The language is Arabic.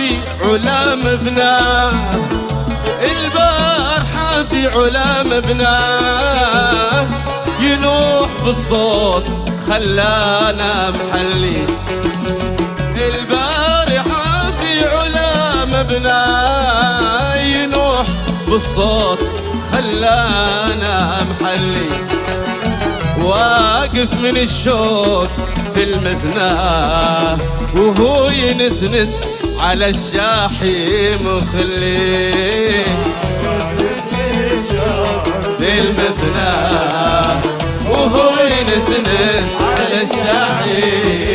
في علا مبناه، البارحة في علا مبناه، ينوح بالصوت خلانا محلي. البارحة في علا مبناه، ينوح بالصوت خلانا محلي. واقف من الشوق في المثنى وهو ينسنس على الشاحي مخلي. في المثنى وهو ينسنس على الشاحي